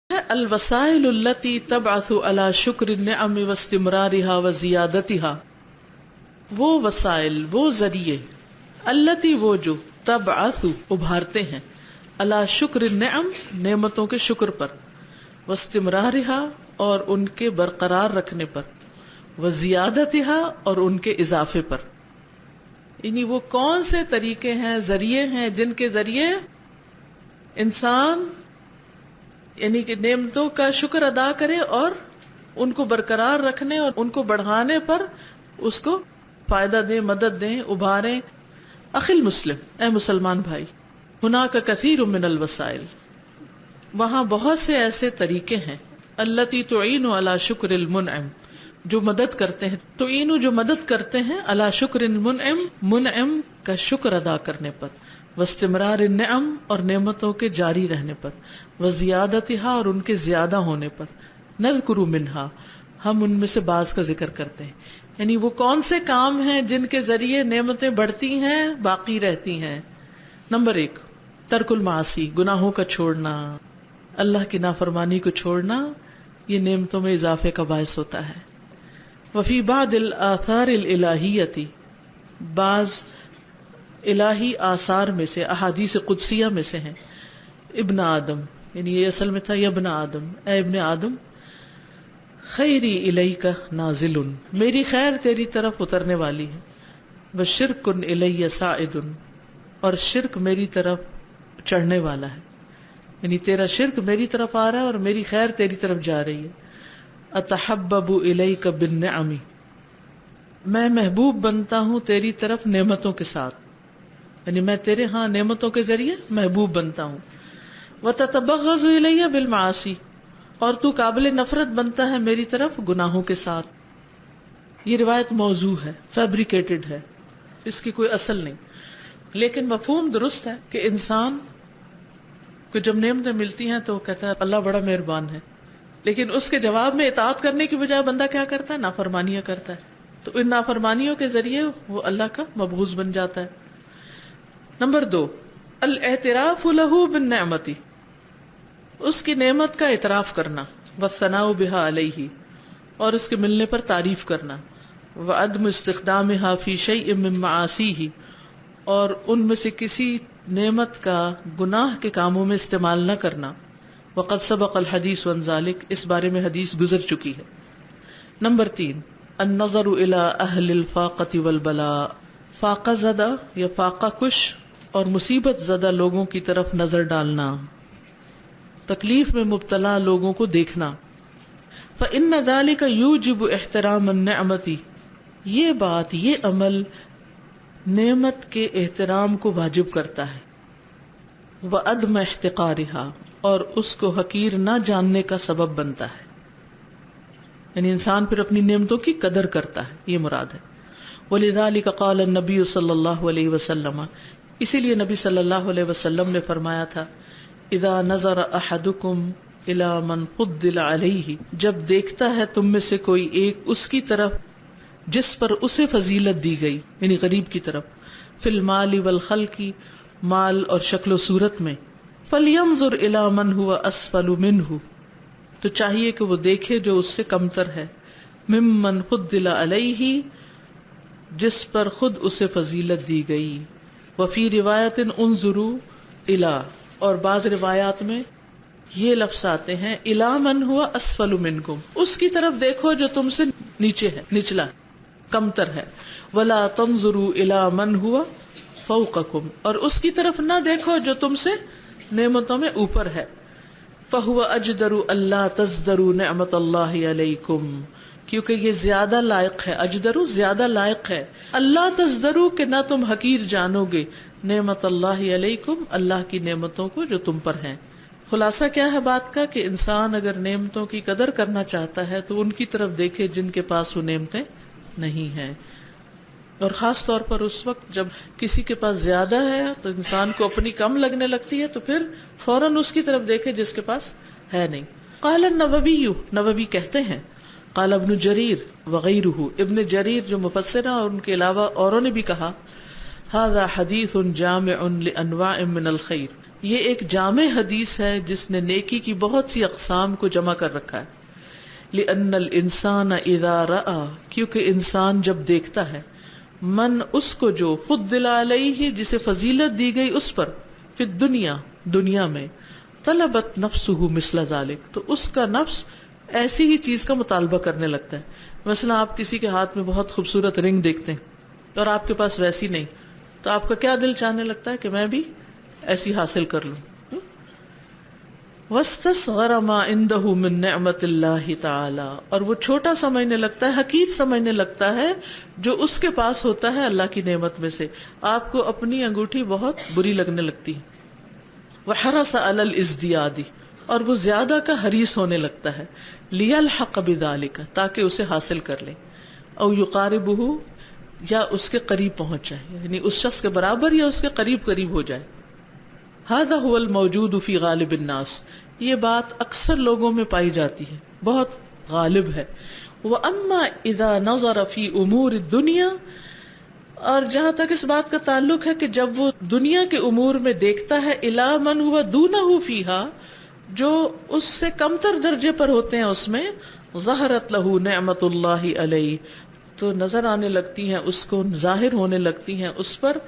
الوسائل التي تبعث على شکر النعم واستمرارها وزیادتها، وہ وسائل، وہ ذریعے، التی وہ جو، تبعث ابھارتے ہیں، على شکر النعم نعمتوں کے شکر پر، واستمرارها اور ان کے برقرار رکھنے پر، وزیادتها اور ان کے اضافے پر. یعنی وہ کون سے طریقے ہیں، ذریعے ہیں جن کے ذریعے انسان یعنی کہ نعمتوں کا شکر ادا کرے اور ان کو برقرار رکھنے اور ان کو بڑھانے پر اس کو فائدہ دیں، مدد دیں، ابھاریں. اخی المسلم، اے مسلمان بھائی، ہناک کثیر من الوسائل، وہاں بہت سے ایسے طریقے ہیں، التی تعین علی شکر المنعم، جو مدد کرتے ہیں، تعین جو مدد کرتے ہیں، علی شکر المنعم، منعم کا شکر ادا کرنے پر، واستمرار النعم اور نعمتوں کے جاری رہنے پر، وزیادتها اور ان کے زیادہ ہونے پر. نذکر منہا، ہم ان میں سے بعض کا ذکر کرتے ہیں. یعنی وہ کون سے کام ہیں جن کے ذریعے نعمتیں بڑھتی ہیں، باقی رہتی ہیں. نمبر 1، ترک المعاصی، گناہوں کا چھوڑنا، اللہ کی نافرمانی کو چھوڑنا، یہ نعمتوں میں اضافے کا باعث ہوتا ہے. وفی بعض الآثار الالہیۃ، بعض الہی آثار میں سے، احادیث قدسیہ میں سے ہیں، ابن آدم، یعنی یہ اصل میں تھا یا ابن آدم، اے ابن آدم، خیری الیک نازل، میری خیر تیری طرف اترنے والی ہے، وشرک الی صاعد، اور شرک میری طرف چڑھنے والا ہے. یعنی تیرا شرک میری طرف آ رہا ہے اور میری خیر تیری طرف جا رہی ہے. اتحبب الیک بالنعم، میں محبوب بنتا ہوں تیری طرف نعمتوں کے ساتھ، یعنی میں تیرے ہاں نعمتوں کے ذریعے محبوب بنتا ہوں. وتتبغض الی بالمعاصی، اور تو قابل نفرت بنتا ہے میری طرف گناہوں کے ساتھ. یہ روایت موضوع ہے، فیبریکیٹڈ ہے، اس کی کوئی اصل نہیں، لیکن مفہوم درست ہے کہ انسان کو جب نعمتیں ملتی ہیں تو وہ کہتا ہے اللہ بڑا مہربان ہے، لیکن اس کے جواب میں اطاعت کرنے کی بجائے بندہ کیا کرتا ہے؟ نافرمانیاں کرتا ہے. تو ان نافرمانیوں کے ذریعے وہ اللہ کا مبغوض بن جاتا ہے. نمبر 2، الاعتراف لہ بالنعمت، اس کی نعمت کا اعتراف کرنا، والثناء بها علیہ، اور اس کے ملنے پر تعریف کرنا، وعدم استخدامها فی شیء من معاصیہ، اور ان میں سے کسی نعمت کا گناہ کے کاموں میں استعمال نہ کرنا. وقد سبق الحدیث عن ذلک، اس بارے میں حدیث گزر چکی ہے. نمبر 3، النظر الی اہل الفاقۃ والبلاء، فاقہ زدہ یا فاقہ کش اور مصیبت زدہ لوگوں کی طرف نظر ڈالنا، تکلیف میں مبتلا لوگوں کو دیکھنا. فإن ذلك یوجب احترام النعمت، یہ بات، یہ عمل نعمت کے احترام کو واجب کرتا ہے. وعدم احتقارها، اور اس کو حقیر نہ جاننے کا سبب بنتا ہے. یعنی انسان پھر اپنی نعمتوں کی قدر کرتا ہے، یہ مراد ہے. وَلِذَلِكَ قَالَ النَّبِيُّ صلی اللہ علیہ وسلم، اسی لیے نبی صلی اللہ علیہ وسلم نے فرمایا تھا، اذا نظر احدکم الی من فضل علیہ، جب دیکھتا ہے تم میں سے کوئی ایک اس کی طرف جس پر اسے فضیلت دی گئی، یعنی غریب کی طرف، فی المال والخلق، مال اور شکل و صورت میں، فلینظر الی من هو اسفل منہ، تو چاہیے کہ وہ دیکھے جو اس سے کمتر ہے، ممن فضل علیہ، جس پر خود اسے فضیلت دی گئی. وفی روایت انظروا الی، اور بعض روایات میں یہ لفظ آتے ہیں الی من ہوا اسفل منکم، اس کی طرف دیکھو جو تم سے نیچے ہے، نچلا، کمتر ہے. ولا تنظروا الی من ہوا فوقکم، اور اس کی طرف نہ دیکھو جو تم سے نعمتوں میں اوپر ہے. فہو اجدر اللہ تزدروا نعمت اللہ علیکم، کیونکہ یہ زیادہ لائق ہے، اجدرو زیادہ لائق ہے، اللہ تزدرو کہ نہ تم حقیر جانو گے، نعمت اللہ علیکم، اللہ کی نعمتوں کو جو تم پر ہیں. خلاصہ کیا ہے بات کا کہ انسان اگر نعمتوں کی قدر کرنا چاہتا ہے تو ان کی طرف دیکھے جن کے پاس وہ نعمتیں نہیں ہیں. اور خاص طور پر اس وقت جب کسی کے پاس زیادہ ہے تو انسان کو اپنی کم لگنے لگتی ہے، تو پھر فوراً اس کی طرف دیکھے جس کے پاس ہے نہیں. قال النووی، نووی کہتے ہیں، قال ابن جریر وغیرہ، ابن جریر جو مفسر ہیں اور ان کے علاوہ اوروں نے بھی کہا، ھذا حدیث جامع لانواع من الخیر، یہ ایک جامع حدیث ہے جس نے نیکی کی بہت سی اقسام کو جمع کر رکھا ہے. لأن الانسان اذا رأى، کیونکہ انسان جب دیکھتا ہے، من اس کو جو فضل علیہ جسے فضیلت دی گئی اس پر، فی الدنیا دنیا میں، طلبت نفسہ مثل ذلک تو اس کا نفس ایسی ہی چیز کا مطالبہ کرنے لگتا ہے. مثلا آپ کسی کے ہاتھ میں بہت خوبصورت رنگ دیکھتے ہیں اور آپ کے پاس ویسی نہیں، تو آپ کا کیا دل چاہنے لگتا ہے کہ میں بھی ایسی حاصل کر لوں. وَاسْتَصْغَرَ مَا عِنْدَهُ مِن نِعْمَةِ اللَّهِ تَعَالَى، اور وہ چھوٹا سمجھنے لگتا ہے، حقیر سمجھنے لگتا ہے جو اس کے پاس ہوتا ہے اللہ کی نعمت میں سے. آپ کو اپنی انگوٹھی بہت بری لگنے لگتی ہے. وَحَرَصَ عَلَى الْإِزْدِيَادِ، اور وہ زیادہ کا حریص ہونے لگتا ہے. لِيَلْحَقَ بِذَلِكَ، تاکہ اسے حاصل کر لے. او يُقَارِبُهُ، یا اس کے قریب پہنچ جائے، یعنی اس شخص کے برابر یا اس کے قریب ہو جائے. هذا هو الموجود في غالب الناس، یہ بات اکثر لوگوں میں پائی جاتی ہے، بہت غالب ہے. وَأَمَّا إِذَا نَظَرَ فِي أُمُورِ الدُّنْيَا، اور جہاں تک اس بات کا تعلق ہے کہ جب وہ دنیا کے امور میں دیکھتا ہے، إِلَى مَنْ هُوَ دُونَهُ فِيهَا، جو اس سے کمتر درجے پر ہوتے ہیں اس میں، ظَهَرَتْ لَهُ نِعْمَةُ اللَّهِ عَلَيْهِ، تو نظر آنے لگتی ہیں اس کو، ظاہر ہونے لگتی ہیں اس پر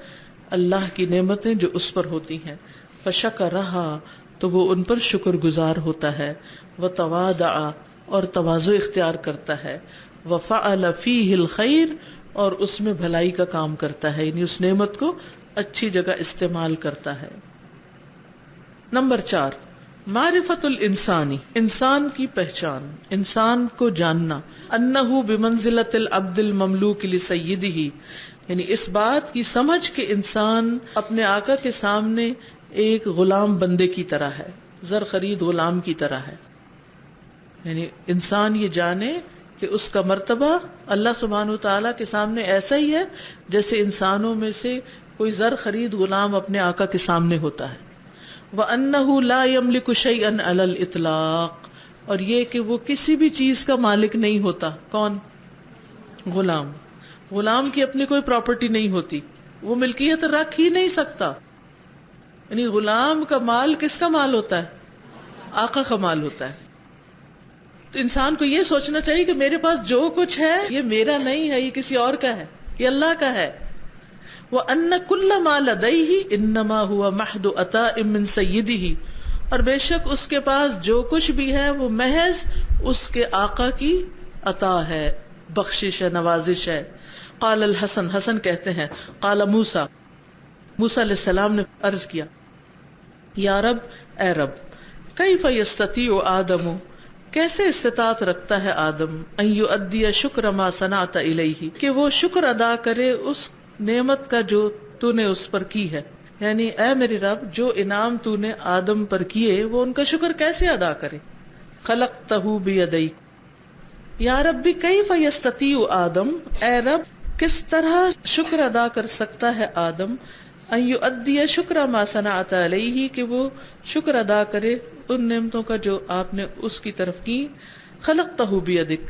اللہ کی نعمتیں جو اس پر ہوتی ہیں. فشکرها، تو وہ ان پر شکر گزار ہوتا ہے. وتواضع، اور تواضع اختیار کرتا ہے. وفعل فیہ الخیر، اور اس میں بھلائی کا کام کرتا ہے، یعنی اس نعمت کو اچھی جگہ استعمال کرتا ہے. نمبر 4، معرفت الانسانی، انسان کی پہچان، انسان کو جاننا. انہ بمنزلۃ العبد المملوک لسیدہ، یعنی اس بات کی سمجھ کہ انسان اپنے آقا کے سامنے ایک غلام بندے کی طرح ہے، زر خرید غلام کی طرح ہے. یعنی انسان یہ جانے کہ اس کا مرتبہ اللہ سبحانہ وتعالیٰ کے سامنے ایسا ہی ہے جیسے انسانوں میں سے کوئی زر خرید غلام اپنے آقا کے سامنے ہوتا ہے. وَأَنَّهُ لَا يَمْلِكُ شَيْئًا عَلَى الْإِطْلَاقِ، اور یہ کہ وہ کسی بھی چیز کا مالک نہیں ہوتا. کون؟ غلام. غلام کی اپنی کوئی پراپرٹی نہیں ہوتی، وہ ملکیت رکھ ہی نہیں سکتا. یعنی غلام کا مال کس کا مال ہوتا ہے؟ آقا کا مال ہوتا ہے. تو انسان کو یہ سوچنا چاہیے کہ میرے پاس جو کچھ ہے یہ میرا نہیں ہے، یہ کسی اور کا ہے، یہ اللہ کا ہے. وَأَنَّ كُلَّ مَا لَدَيْهِ إِنَّمَا هُوَ مَحْضُ عَطَاءٍ مِّن سَيِّدِهِ، اور بے شک اس کے پاس جو کچھ بھی ہے وہ محض اس کے آقا کی عطا ہے، بخشش ہے، نوازش ہے. قال الحسن، حسن کہتے ہیں، قال موسیٰ، موسیٰ علیہ السلام نے عرض کیا، یا رب، اے رب، کیف یستطیع آدم، کیسے استطاعت رکھتا ہے آدم، ان یؤدی شکر ما صنعت الیہ، کہ وہ شکر ادا کرے اس نعمت کا جو تو نے اس پر کی ہے. یعنی اے میرے رب، جو انعام تو نے آدم پر کیے وہ ان کا شکر کیسے ادا کرے. خلقتہ بیدیک، یا رب کیف یستطیع آدم، اے رب کس طرح شکر ادا کر سکتا ہے آدم، ان یؤدی شکر ما صنعت علیہ، کہ وہ شکر ادا کرے ان نعمتوں کا جو آپ نے اس کی طرف کی. خلقتہ بیدک،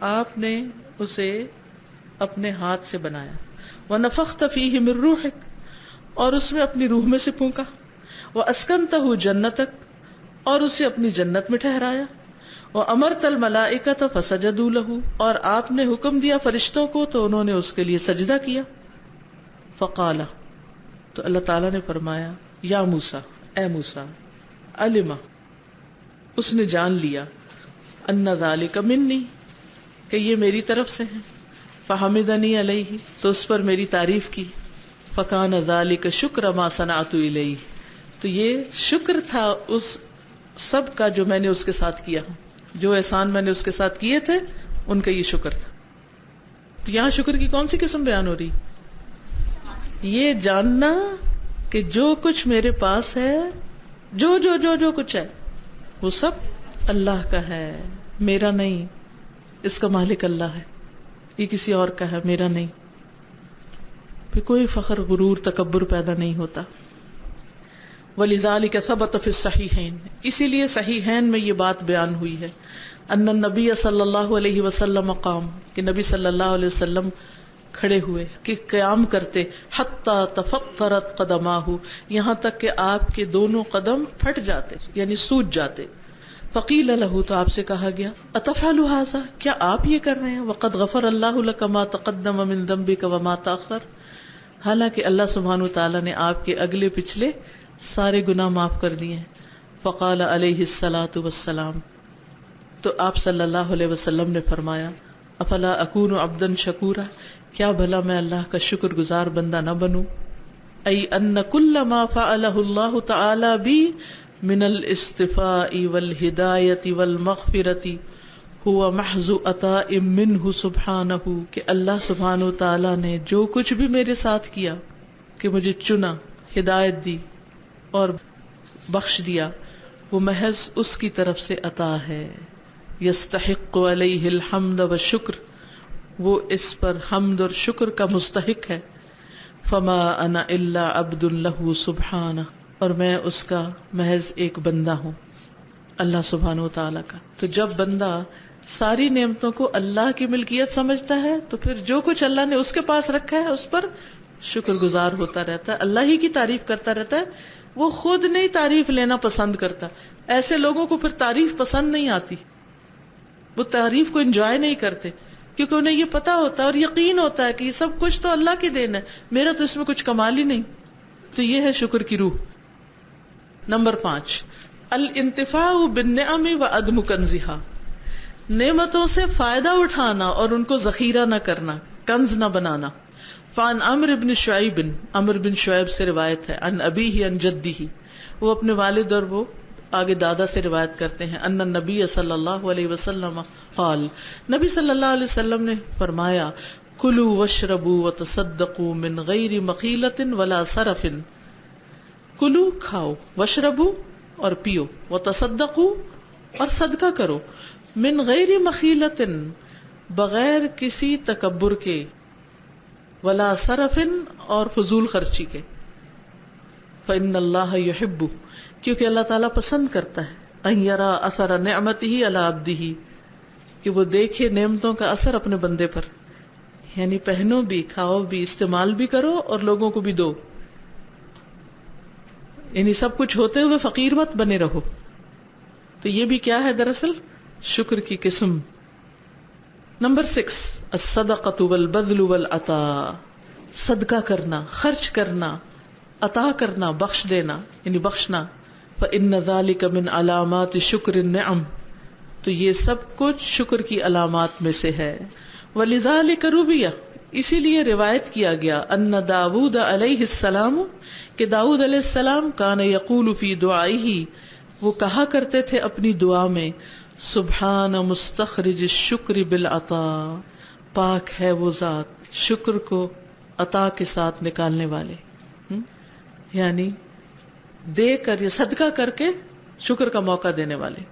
آپ نے اسے اپنے ہاتھ سے بنایا. ونفخت فیہ من روحک، اور اس میں اپنی روح میں سے پھونکا. واسکنتہ جنتک، اور اسے اپنی جنت میں ٹھہرایا. وامرت الملائکۃ فسجدوا لہ، اور آپ نے حکم دیا فرشتوں کو تو انہوں نے اس کے لیے سجدہ کیا. فقال، تو اللہ تعالیٰ نے فرمایا، یا موسیٰ، اے موسیٰ، علم، اس نے جان لیا، ان ذالک منی، کہ یہ میری طرف سے ہیں. فحمدنی علیہ، تو اس پر میری تعریف کی. فکان ذالک شکر ما صنعت الیہ، تو یہ شکر تھا اس سب کا جو میں نے اس کے ساتھ کیا ہوں، جو احسان میں نے اس کے ساتھ کیے تھے ان کا یہ شکر تھا. تو یہاں شکر کی کون سی قسم بیان ہو رہی؟ یہ جاننا کہ جو کچھ میرے پاس ہے، جو جو جو جو کچھ ہے وہ سب اللہ کا ہے، میرا نہیں. اس کا مالک اللہ ہے، یہ کسی اور کا ہے، میرا نہیں. پھر کوئی فخر، غرور، تکبر پیدا نہیں ہوتا. وَلِذَلِكَ ثَبَتَ فِي الصَّحِيحَيْنِ، اسی لیے صحیحین میں یہ بات بیان ہوئی ہے، ان النبی صلی اللہ علیہ وسلم قام، کہ نبی صلی اللہ علیہ وسلم کھڑے ہوئے کہ قیام کرتے، حتی تفطرت قدماہ، یہاں تک کہ آپ کے دونوں قدم پھٹ جاتے یعنی سوج جاتے. فقیل لہ، تو آپ سے کہا گیا، اتفعل ھذا، کیا آپ یہ کر رہے ہیں؟ وقد غفر اللہ لک ما تقدم من ذنبک وما تاخر، حالانکہ اللہ سبحانہ وتعالی نے آپ کے اگلے پچھلے سارے گناہ معاف کر دیے ہیں. فقال علیہ الصلاۃ والسلام، تو آپ صلی اللہ علیہ وسلم نے فرمایا، افلا اکون عبدا شکورا، کیا بھلا میں اللہ کا شکر گزار بندہ نہ بنوں؟ ای ان کل ما فعلہ اللہ تعالی بی من الاصطفاء والہدایۃ والمغفرۃ هو محض عطاء منہ سبحانہ، کہ اللہ سبحانہ وتعالی نے جو کچھ بھی میرے ساتھ کیا، کہ مجھے چنا، ہدایت دی اور بخش دیا، وہ محض اس کی طرف سے عطا ہے. یستحق علیہ الحمد والشکر، وہ اس پر حمد اور شکر کا مستحق ہے. فما انا الا عبد لہ سبحانہ، اور میں اس کا محض ایک بندہ ہوں، اللہ سبحانہ و تعالیٰ کا. تو جب بندہ ساری نعمتوں کو اللہ کی ملکیت سمجھتا ہے تو پھر جو کچھ اللہ نے اس کے پاس رکھا ہے اس پر شکر گزار ہوتا رہتا ہے، اللہ ہی کی تعریف کرتا رہتا ہے. وہ خود نہیں تعریف لینا پسند کرتا. ایسے لوگوں کو پھر تعریف پسند نہیں آتی، وہ تعریف کو انجوائے نہیں کرتے، کیونکہ انہیں یہ پتا ہوتا ہے اور یقین ہوتا ہے کہ یہ سب کچھ تو اللہ کی دین ہے، میرا تو اس میں کچھ کمال ہی نہیں. تو یہ ہے شکر کی روح. نمبر 5، الانتفاع بالنعم وعدم کنزها، نعمتوں سے فائدہ اٹھانا اور ان کو ذخیرہ نہ کرنا، کنز نہ بنانا. فعن عمرو بن شعیب، عمرو بن شعیب سے روایت ہے، عن ابیہ عن جدہ، وہ اپنے والد اور وہ آگے دادا سے روایت کرتے ہیں، ان النبی صلی اللہ علیہ وسلم قال، نبی صلی اللہ علیہ وسلم نے فرمایا، کلوا واشربوا وتصدقوا من غیر مخیلۃ ولا صرف، کلو کھاؤ، واشربوا اور پیو، وتصدقوا اور صدقہ کرو، من غیر مخیلۃ بغیر کسی تکبر کے، ولا صرف اور فضول خرچی کے. فإن اللہ یحب، کیونکہ اللہ تعالیٰ پسند کرتا ہے، ان یرا اثر نعمتہ علی عبدہ، کہ وہ دیکھے نعمتوں کا اثر اپنے بندے پر. یعنی پہنو بھی، کھاؤ بھی، استعمال بھی کرو اور لوگوں کو بھی دو، یعنی سب کچھ ہوتے ہوئے فقیر مت بنے رہو. تو یہ بھی کیا ہے دراصل؟ شکر کی قسم. نمبر 6، الصدقۃ والبذل والعطاء، صدقہ کرنا، خرچ کرنا، عطا کرنا، بخش دینا یعنی بخشنا. فإن ذلك من علامات شکر النعم، تو یہ سب کچھ شکر کی علامات میں سے ہے. ولذلك روی، اسی لیے روایت کیا گیا، ان داود علیہ السلام، کہ داؤد علیہ السلام کان یقول فی دعائہ، وہ کہا کرتے تھے اپنی دعا میں، سبحان مستخرج الشکر بالعطاء، پاک ہے وہ ذات شکر کو عطا کے ساتھ نکالنے والے، یعنی دے کر یا صدقہ کر کے شکر کا موقع دینے والے.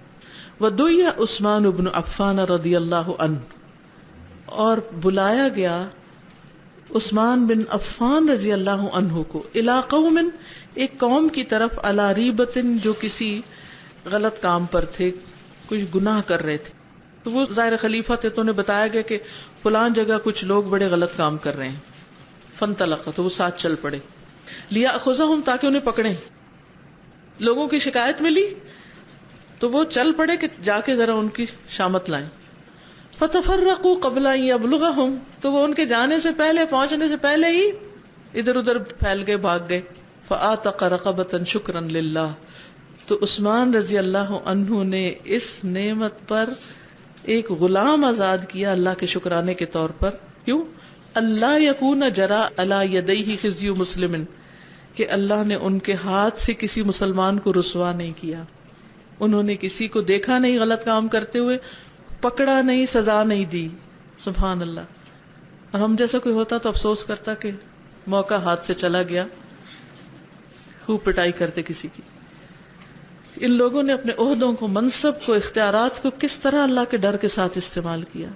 ودعی عثمان بن عفان رضی اللہ عنہ، اور بلایا گیا عثمان بن عفان رضی اللہ عنہ کو، الی قوم، ایک قوم کی طرف، علی ریبۃ، جو کسی غلط کام پر تھے، کچھ گناہ کر رہے تھے. تو وہ ظاہر خلیفہ تھے تو انہیں بتایا گیا کہ فلان جگہ کچھ لوگ بڑے غلط کام کر رہے ہیں. فانطلق، تو وہ ساتھ چل پڑے، لیاخذہم، تاکہ انہیں پکڑیں. لوگوں کی شکایت ملی تو وہ چل پڑے کہ جا کے ذرا ان کی شامت لائیں. فتفرقوا قبل ان یبلغہم، تو وہ ان کے جانے سے پہلے، پہنچنے سے پہلے ہی ادھر ادھر پھیل گئے، بھاگ گئے. فآتق رقبۃ شکرا للہ، تو عثمان رضی اللہ عنہ نے اس نعمت پر ایک غلام آزاد کیا اللہ کے شکرانے کے طور پر. کیوں؟ اللہ یکون جرا علی یدیہ خزی مسلم، کہ اللہ نے ان کے ہاتھ سے کسی مسلمان کو رسوا نہیں کیا. انہوں نے کسی کو دیکھا نہیں غلط کام کرتے ہوئے، پکڑا نہیں، سزا نہیں دی. سبحان اللہ. اور ہم جیسا کوئی ہوتا تو افسوس کرتا کہ موقع ہاتھ سے چلا گیا، خوب پٹائی کرتے کسی کی. ان لوگوں نے اپنے عہدوں کو، منصب کو، اختیارات کو کس طرح اللہ کے ڈر کے ساتھ استعمال کیا.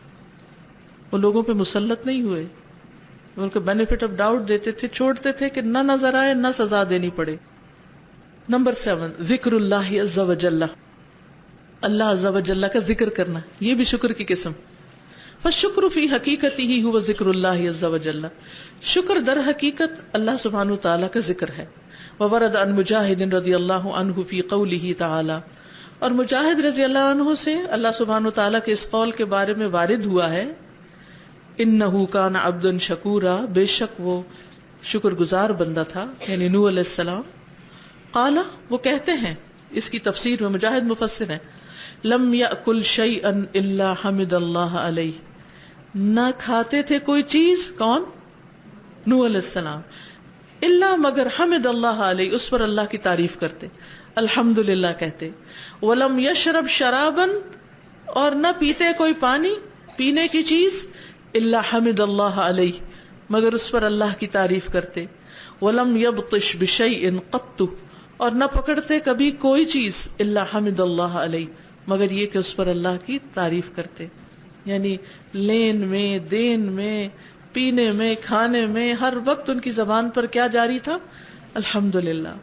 وہ لوگوں پہ مسلط نہیں ہوئے، ان کو بینیفٹ آف ڈاؤٹ دیتے تھے، چھوڑتے تھے کہ نہ نظر آئے نہ سزا دینی پڑے. نمبر 7، ذکر اللہ عز و جل، اللہ عز و جل کا ذکر کرنا، یہ بھی شکر کی قسم. فالشکر فی حقیقتہ هو ذکر اللہ عز وجل، شکر در حقیقت اللہ سبحانہ تعالیٰ کا ذکر ہے. وورد عن مجاہد رضی اللہ عنہ فی قولہ تعالی، اور مجاہد رضی اللہ عنہ سے اللہ سبحانہ تعالیٰ کے اس قول کے بارے میں وارد ہوا ہے، انہ کان عبدا شکورا، بے شک وہ شکر گزار بندہ تھا، یعنی نوح علیہ السلام. قال، وہ کہتے ہیں، اس کی تفسیر میں مجاہد مفسر ہیں، لم یأکل شیئا الا حمد اللہ علیہ، نہ کھاتے تھے کوئی چیز، کون؟ نوح علیہ السلام، الا مگر حمد اللہ علیہ، اس پر اللہ کی تعریف کرتے، الحمدللہ کہتے. ولم یشرب شرابا، اور نہ پیتے کوئی پانی، پینے کی چیز، الا حمد اللہ علیہ، مگر اس پر اللہ کی تعریف کرتے. ولم یبطش بشیء قط، اور نہ پکڑتے کبھی کوئی چیز، الا حمد اللہ علیہ، مگر یہ کہ اس پر اللہ کی تعریف کرتے. یعنی لین میں، دین میں، پینے میں، کھانے میں، ہر وقت ان کی زبان پر کیا جاری تھا؟ الحمدللہ.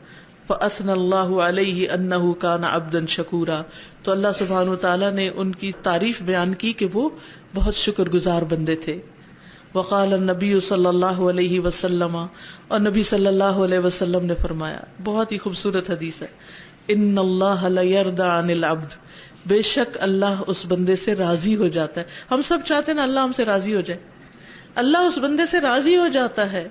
فَأَثْنَى اللَّهُ عَلَيْهِ أَنَّهُ كَانَ عَبْدًا شَكُورًا، تو اللہ سبحانہ وتعالیٰ نے ان کی تعریف بیان کی کہ وہ بہت شکر گزار بندے تھے. وقال النبی صلی اللہ علیہ وسلم، اور نبی صلی اللہ علیہ وسلم نے فرمایا، بہت ہی خوبصورت حدیث ہے، ان اللہ لیرضى عن العبد، بے شک اللہ اس بندے سے راضی ہو جاتا ہے. ہم سب چاہتے ہیں نا اللہ ہم سے راضی ہو جائے، اللہ اس بندے سے راضی ہو جاتا ہے.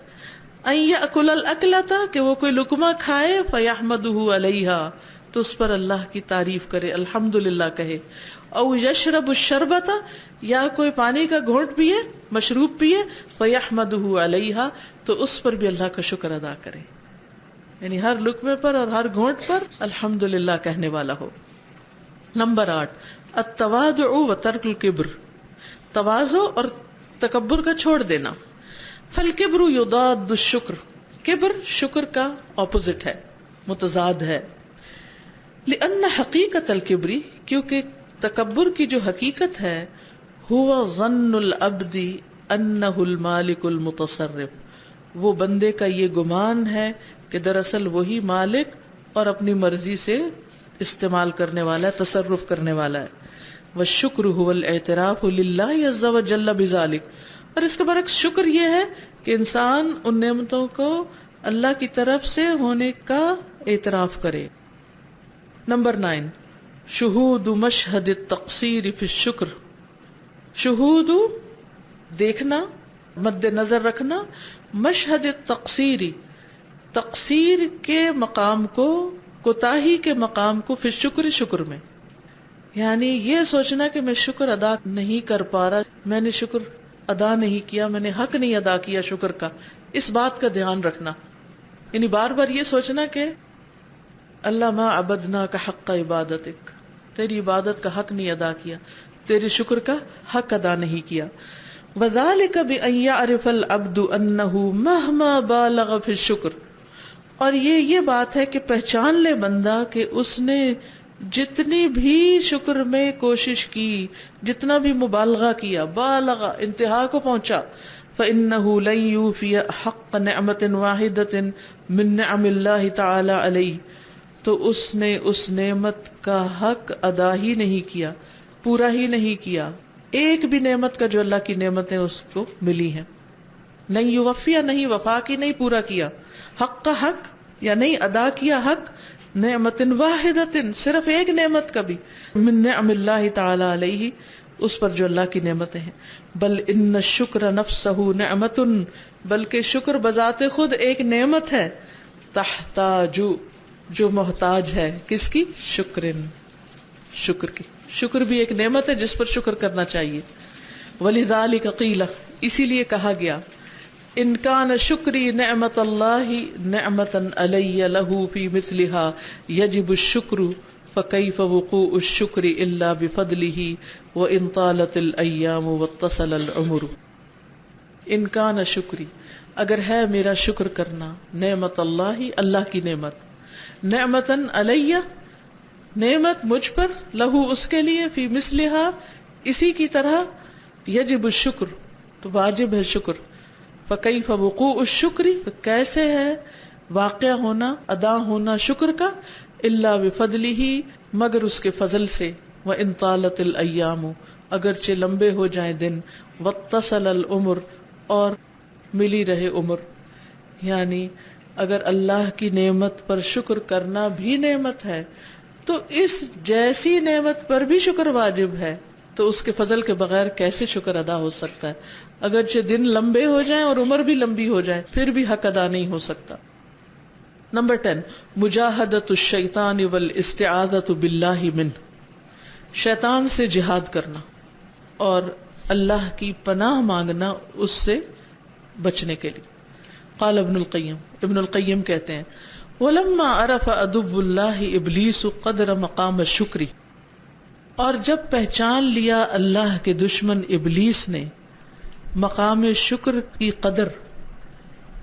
ان یأکل الاکلۃ، کہ وہ کوئی لقمہ کھائے، فیحمدہ علیہا، تو اس پر اللہ کی تعریف کرے، الحمدللہ کہے. او یشرب الشربۃ، یا کوئی پانی کا گھونٹ پیے، مشروب پیے، فیحمدہ علیہا، تو اس پر بھی اللہ کا شکر ادا کرے. یعنی ہر لقمے پر اور ہر گھونٹ پر الحمدللہ کہنے والا ہو. نمبر 8، التواضع وترک الکبر، تواضع اور تکبر کا چھوڑ دینا. فالکبر یضاد الشکر، کبر شکر کا اپوزٹ ہے، متضاد ہے. لأن حقیقت الکبر، کیونکہ تکبر کی جو حقیقت ہے، هو ظن العبد انہ المالک المتصرف، وہ بندے کا یہ گمان ہے کہ دراصل وہی مالک اور اپنی مرضی سے استعمال کرنے والا ہے، تصرف کرنے والا ہے. والشکر هو الاعتراف للہ عز وجل بذلک، اور اس کے برعکس شکر یہ ہے کہ انسان ان نعمتوں کو اللہ کی طرف سے ہونے کا اعتراف کرے. نمبر 9، شہود مشہد التقصیر فی الشکر، شہود دیکھنا، مد نظر رکھنا، مشہد التقصیر، تقصیر کے مقام کو، کوتاہی کے مقام کو، فی الشکر، شکر میں. یعنی یہ سوچنا کہ میں شکر ادا نہیں کر پا رہا، میں نے شکر ادا نہیں کیا، میں نے حق نہیں ادا کیا شکر کا، اس بات کا دھیان رکھنا. یعنی بار بار یہ سوچنا کہ اللہ ما عبدناک حق عبادتک، تیری عبادت کا حق نہیں ادا کیا، تیرے شکر کا حق ادا نہیں کیا. وذالک بأن یعرف العبد انہ مہما بالغ فی الشکر، اور یہ بات ہے کہ پہچان لے بندہ کہ اس نے جتنی بھی شکر میں کوشش کی، جتنا بھی مبالغہ کیا، بالغ انتہا کو پہنچا، فإنہ لن یوفی حق نعمت واحدۃ من نعم اللہ تعالی علیہ، تو اس نے اس نعمت کا حق ادا ہی نہیں کیا، پورا ہی نہیں کیا، ایک بھی نعمت کا جو اللہ کی نعمتیں اس کو ملی ہیں، نہیں یوفیہ، نہیں وفا کی، نہیں پورا کیا حق کا حق، یا نہیں ادا کیا حق، نعمت واحدۃ، صرف ایک نعمت کا بھی، من نعم اللہ تعالی علیہ، اس پر جو اللہ کی نعمتیں ہیں. بل ان الشکر نفسہ نعمت، بلکہ شکر بذات خود ایک نعمت ہے، تحتاج، جو محتاج ہے، کس کی؟ شکرن، شکر کی. شکر بھی ایک نعمت ہے جس پر شکر کرنا چاہیے. ولذالک قیل، اسی لیے کہا گیا، ان کان شکری نعمت اللہ نعمتا علی لہ فی مثلها یجب الشکر فکیف وقوع الشکر الا بفضلہ وان طالت الایام واتصل العمر. ان کان شکری، اگر ہے میرا شکر کرنا، نعمت اللہ، اللہ کی نعمت، نعمتا علی، نعمت مجھ پر، لہو اس کے لیے، فی مثلها اسی کی طرح، یجب الشکر تو واجب ہے شکر، فکیف وقوع الشکر تو کیسے ہے واقع ہونا، ادا ہونا شکر کا، الا بفضلہ مگر اس کے فضل سے، وان طالت الایام اگرچہ لمبے ہو جائیں دن، واتصل العمر، اور ملی رہے عمر. یعنی اگر اللہ کی نعمت پر شکر کرنا بھی نعمت ہے تو اس جیسی نعمت پر بھی شکر واجب ہے، تو اس کے فضل کے بغیر کیسے شکر ادا ہو سکتا ہے؟ اگرچہ دن لمبے ہو جائیں اور عمر بھی لمبی ہو جائے پھر بھی حق ادا نہیں ہو سکتا. نمبر 10، مجاہدۃ الشیطان والاستعاذۃ باللہ منہ، شیطان سے جہاد کرنا اور اللہ کی پناہ مانگنا اس سے بچنے کے لیے. قال ابن القیم کہتے ہیں وَلَمَّا عَرَفَ عَدُوُّ اللَّهِ إِبْلِيسُ قَدْرَ مقام الشکر، اور جب پہچان لیا اللہ کے دشمن ابلیس نے مقام شکر کی قدر،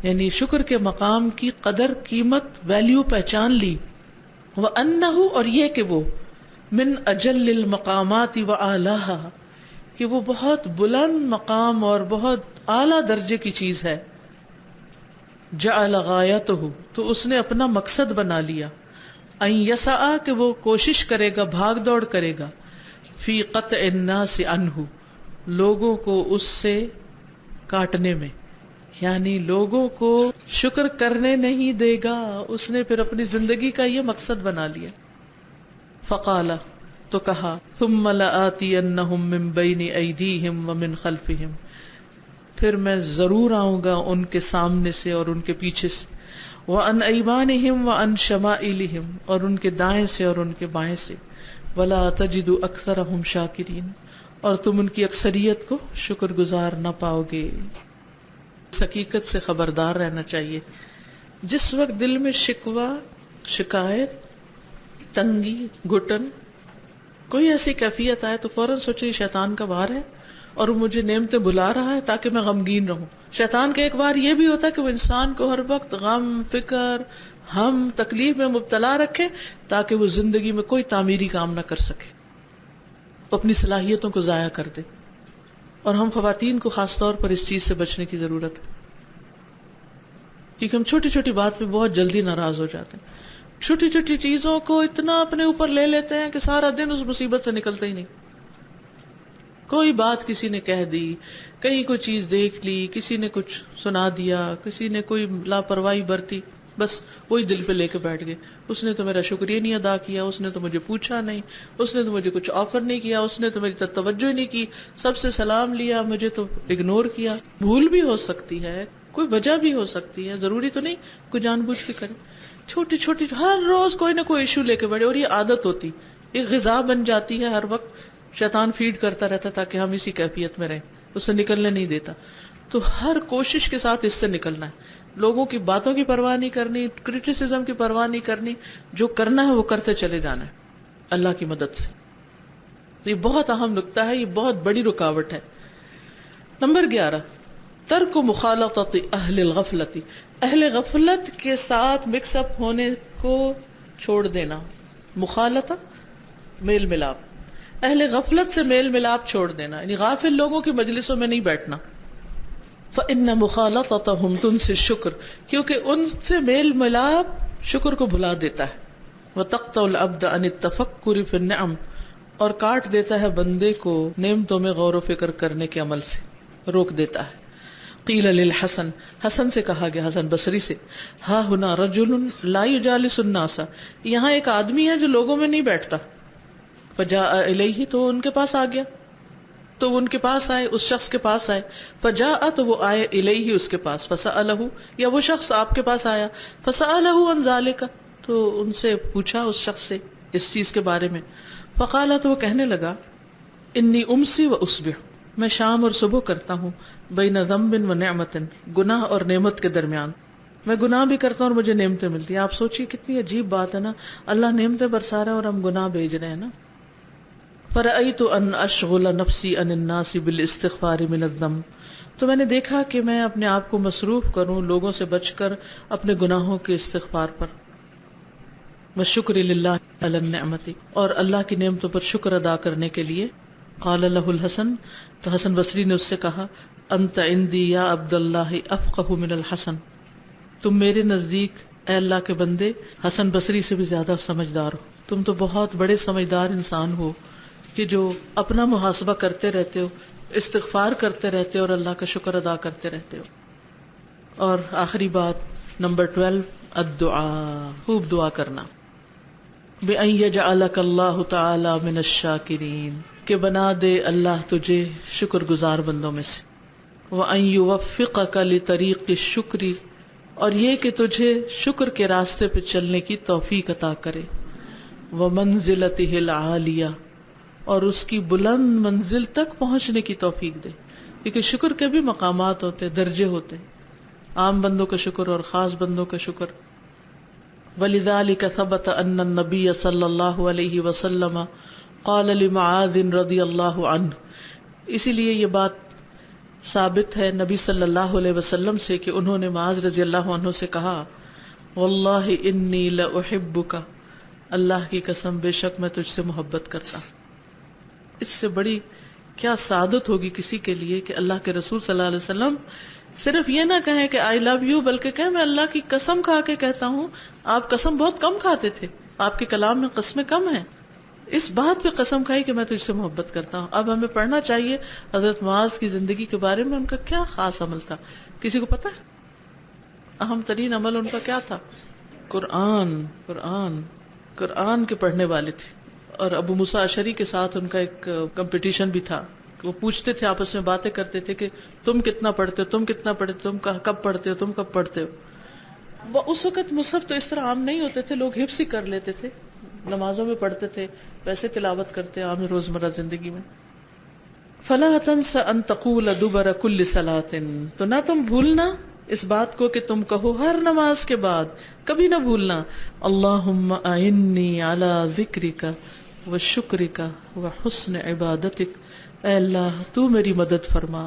یعنی شکر کے مقام کی قدر، قیمت، ویلیو پہچان لی. وَأَنَّهُ، اور یہ کہ وہ من اجل المقامات وَأَعْلَاهَا، کہ وہ بہت بلند مقام اور بہت اعلیٰ درجے کی چیز ہے. جعل غایتہ، تو اس نے اپنا مقصد بنا لیا، ان یسعی، کہ وہ کوشش کرے گا، بھاگ دوڑ کرے گا، فی قطع الناس عنہ، لوگوں کو اس سے کاٹنے میں، یعنی لوگوں کو شکر کرنے نہیں دے گا. اس نے پھر اپنی زندگی کا یہ مقصد بنا لیا. فقال، تو کہا، ثم لآتینہم من بین ایدیہم ومن خلفہم، پھر میں ضرور آؤں گا ان کے سامنے سے اور ان کے پیچھے سے، وعن ایمانہم وعن شمائلہم، اور ان کے دائیں سے اور ان کے بائیں سے، ولا تجد اکثرہم شاکرین، اور تم ان کی اکثریت کو شکر گزار نہ پاؤ گے. اس حقیقت سے خبردار رہنا چاہیے، جس وقت دل میں شکوہ، شکایت، تنگی، گھٹن، کوئی ایسی کیفیت آئے تو فوراً سوچے یہ شیطان کا وار ہے اور وہ مجھے نعمتیں بلا رہا ہے تاکہ میں غمگین رہوں. شیطان کا ایک بار یہ بھی ہوتا ہے کہ وہ انسان کو ہر وقت غم، فکر، ہم، تکلیف میں مبتلا رکھے تاکہ وہ زندگی میں کوئی تعمیری کام نہ کر سکے، وہ اپنی صلاحیتوں کو ضائع کر دے. اور ہم خواتین کو خاص طور پر اس چیز سے بچنے کی ضرورت ہے، کیونکہ ہم چھوٹی چھوٹی بات پہ بہت جلدی ناراض ہو جاتے ہیں، چھوٹی چھوٹی چیزوں کو اتنا اپنے اوپر لے لیتے ہیں کہ سارا دن اس مصیبت سے نکلتے ہی نہیں. کوئی بات کسی نے کہہ دی، کہیں کوئی چیز دیکھ لی، کسی نے کچھ سنا دیا، کسی نے کوئی لاپرواہی برتی، بس وہی دل پہ لے کے بیٹھ گئے. اس نے تو میرا شکریہ نہیں ادا کیا، اس نے تو مجھے پوچھا نہیں، اس نے تو مجھے کچھ آفر نہیں کیا، اس نے تو میری طرف توجہ نہیں کی، سب سے سلام لیا، مجھے تو اگنور کیا. بھول بھی ہو سکتی ہے، کوئی وجہ بھی ہو سکتی ہے، ضروری تو نہیں کوئی جان بوجھ کے کرے. چھوٹی چھوٹی ہر روز کوئی نہ کوئی ایشو لے کے بیٹھے، اور یہ عادت ہوتی، ایک غذا بن جاتی ہے. ہر وقت شیطان فیڈ کرتا رہتا تاکہ ہم اسی کیفیت میں رہیں، اس سے نکلنے نہیں دیتا. تو ہر کوشش کے ساتھ اس سے نکلنا ہے، لوگوں کی باتوں کی پرواہ نہیں کرنی، کرٹیسزم کی پرواہ نہیں کرنی، جو کرنا ہے وہ کرتے چلے جانا ہے اللہ کی مدد سے. یہ بہت اہم نکتہ ہے، یہ بہت بڑی رکاوٹ ہے. نمبر 11، ترک مخالطت اہل الغفلت، اہل غفلت کے ساتھ مکس اپ ہونے کو چھوڑ دینا. مخالطہ، میل ملاپ، اہل غفلت سے میل ملاپ چھوڑ دینا، یعنی غافل لوگوں کی مجلسوں میں نہیں بیٹھنا. فإن مخالطتهم تنسي الشکر، کیونکہ ان سے میل ملاپ شکر کو بھلا دیتا ہے. وتقطع العبد عن التفکر في النعم، اور کاٹ دیتا ہے بندے کو نعمتوں میں غور و فکر کرنے کے عمل سے، روک دیتا ہے. قیل للحسن، حسن سے کہا گیا، حسن بصری سے، ہا ہنا رجل لا یجالس الناس، یہاں ایک آدمی ہے جو لوگوں میں نہیں بیٹھتا. فجاء الیہ، تو ان کے پاس آ گیا، تو وہ ان کے پاس آئے، اس شخص کے پاس آئے. فجاء، تو وہ آئے، الیہ، اس کے پاس. فسألہ، یا وہ شخص آپ کے پاس آیا، فسألہ عن ذلک، تو ان سے پوچھا اس شخص سے اس چیز کے بارے میں. فقال، تو وہ کہنے لگا، انی امسی و اصبح، میں شام اور صبح کرتا ہوں، بین ذنب و نعمت، گناہ اور نعمت کے درمیان. میں گناہ بھی کرتا ہوں اور مجھے نعمتیں ملتی ہیں. آپ سوچیے کتنی عجیب بات ہے نا، اللہ نعمتیں برسا رہا ہے اور ہم گناہ بھیج رہے ہیں نا. فرأیت ان اشغل نفسی عن الناس بالاستغفار من الذنب، تو میں نے دیکھا کہ میں اپنے آپ کو مصروف کروں لوگوں سے بچ کر اپنے گناہوں کے استغفار پر. والشکر للہ علی النعمت، اور اللہ کی نعمتوں پر شکر ادا کرنے کے لیے. قال له الحسن، تو حسن بصری نے اس سے کہا، انت عندی یا عبد اللہ افقہ من الحسن، تم میرے نزدیک اے اللہ کے بندے حسن بصری سے بھی زیادہ سمجھدار ہو، تم تو بہت بڑے سمجھدار انسان ہو. کہ جو اپنا محاسبہ کرتے رہتے ہو، استغفار کرتے رہتے ہو اور اللہ کا شکر ادا کرتے رہتے ہو. اور آخری بات نمبر 12، الدعاء، خوب دعا کرنا. بِأَن يَجْعَلَكَ اللَّهُ تَعَالَى مِنَ الشَّاكِرِينَ، کہ بنا دے اللہ تجھے شکر گزار بندوں میں سے. وَأَن يُوَفِّقَكَ لِطَرِيقِ الشُّكْرِ، اور یہ کہ تجھے شکر کے راستے پہ چلنے کی توفیق عطا کرے. وَمَنزِلَتِهِ الْعَالِيَةِ، اور اس کی بلند منزل تک پہنچنے کی توفیق دے. کیونکہ شکر کے بھی مقامات ہوتے، درجے ہوتے، عام بندوں کا شکر اور خاص بندوں کا شکر. وَلِذَلِكَ ثَبَتَ أَنَّ النَّبِيَّ صلی اللہ علیہ وسلم قال لمعاذ رضی اللہ عنہ، اسی لیے یہ بات ثابت ہے نبی صلی اللہ علیہ وسلم سے کہ انہوں نے معاذ رضی اللہ عنہ سے کہا، واللہ انی لأحبک، اللہ کی قسم بے شک میں تجھ سے محبت کرتا. اس سے بڑی کیا سعادت ہوگی کسی کے لیے کہ اللہ کے رسول صلی اللہ علیہ وسلم صرف یہ نہ کہیں کہ آئی لو یو، بلکہ کہیں میں اللہ کی قسم کھا کے کہتا ہوں. آپ قسم بہت کم کھاتے تھے، آپ کے کلام میں قسمیں کم ہیں، اس بات پہ قسم کھائی کہ میں تجھ سے محبت کرتا ہوں. اب ہمیں پڑھنا چاہیے حضرت معاذ کی زندگی کے بارے میں، ان کا کیا خاص عمل تھا. کسی کو پتا ہے اہم ترین عمل ان کا کیا تھا؟ قرآن کے پڑھنے والے تھے. اور ابو موسیٰ اشعری کے ساتھ ان کا ایک کمپٹیشن بھی تھا. وہ پوچھتے تھے، آپس میں باتیں کرتے تھے کہ تم کتنا پڑھتے ہو، تم کتنا پڑھتے ہو، تم کب پڑھتے ہو، تم کب پڑھتے ہو. وہ اس وقت مصحف تو اس طرح عام نہیں ہوتے تھے، لوگ حفظ ہی کر لیتے تھے، نمازوں میں پڑھتے تھے، ویسے تلاوت کرتے عام روزمرہ زندگی میں. فَلَا تَنْسَ أَن تَقُولَ دُبَرَ كُلِّ صَلَاةٍ، تو نہ تم بھولنا اس بات کو کہ تم کہو ہر نماز کے بعد، کبھی نہ بھولنا، اللہم اعنی علی ذکرک وشکرک وحسن عبادتک، اے اللہ تو میری مدد فرما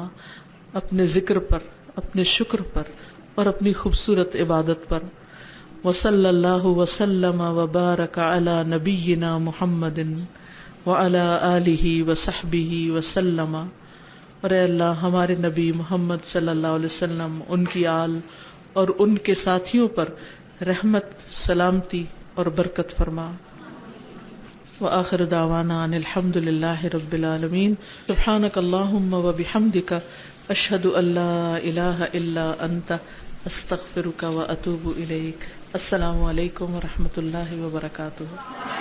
اپنے ذکر پر، اپنے شکر پر اور اپنی خوبصورت عبادت پر. وصلی اللہ وسلم وبارک علی نبینا محمد وعلی آلہ وصحبہ وسلم، اور اے اللہ ہمارے نبی محمد صلی اللہ علیہ وسلم، ان کی آل اور ان کے ساتھیوں پر رحمت، سلامتی اور برکت فرما. وآخر دعوانا ان الحمد للہ رب العالمین. سبحانک اللہم وبحمدک، اشہد ان لا الہ الا انت، استغفرک واتوب الیک. السلام علیکم ورحمۃ اللہ وبرکاتہ.